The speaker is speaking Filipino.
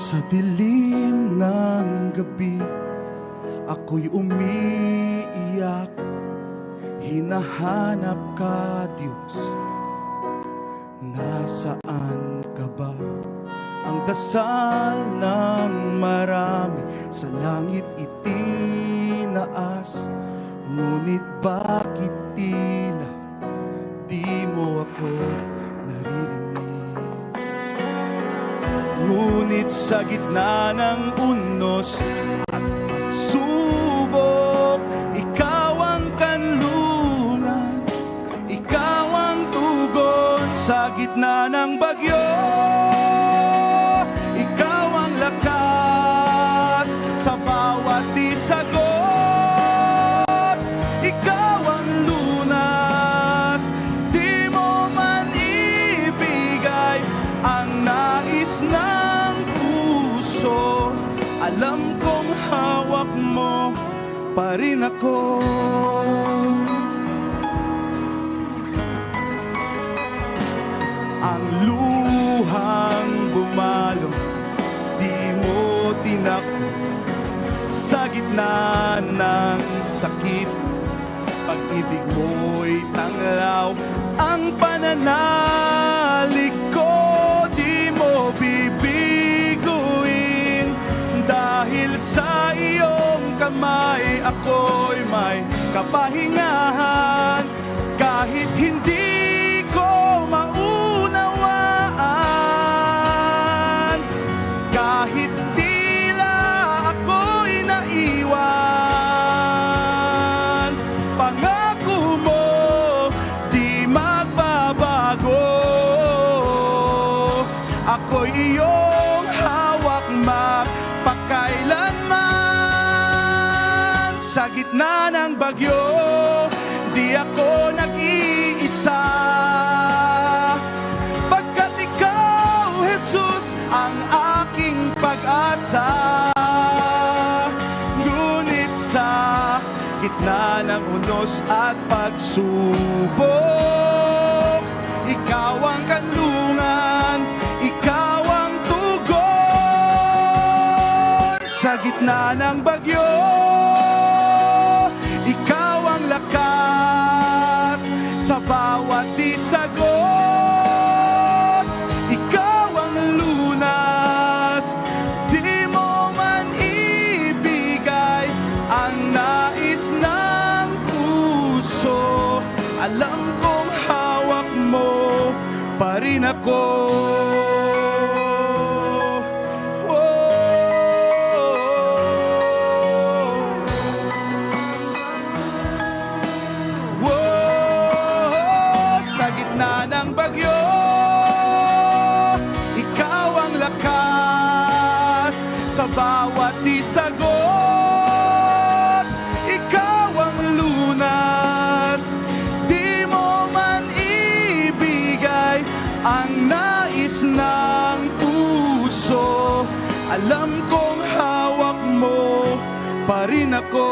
Sa dilim ng gabi, ako'y umiiyak. Hinahanap ka, Diyos. Nasaan ka ba? Ang dasal ng marami sa langit itinaas. Ngunit bakit tila di mo ako naririnig? Ngunit sa gitna ng unos at pagsubok, ikaw ang kanlungan, ikaw ang tugon sa gitna ng bagyo. Ikaw ang lakas sa bawat isagot, ikaw ang lunas, di mo man ibigay ang nais ng puso. Alam kong hawak mo pa rin ako. Ang luhang bumalo, di mo tinakbo sa gitna ng sakit. Pag-ibig mo'y tanglaw, ang pananalig ko di mo bibiguin. Dahil sa iyong kamay ako'y may kapahingahan. Kahit hindi ko maunawaan, kahit tila ako'y naiwan, pangako mo di magbabago. Ako'y iyong hawak magpakailanman. Sa gitna ng bagyo, di ako nag-iisa, pagkat ikaw, Jesus, ang aking pag-asa. Ngunit sa gitna ng unos at pagsubok, ikaw ang kanlungan, ikaw ang tugon. Sa gitna ng bagyo, ikaw ang lakas sa bawat isagot, ikaw ang lunas, di mo man ibigay ang nais ng puso. Alam kong hawak mo pa rin ako. Sa gitna ng bagyo, ikaw ang lakas sa bawat isagot, ikaw ang lunas, di mo man ibigay ang nais ng puso. Alam kong hawak mo pa rin ako.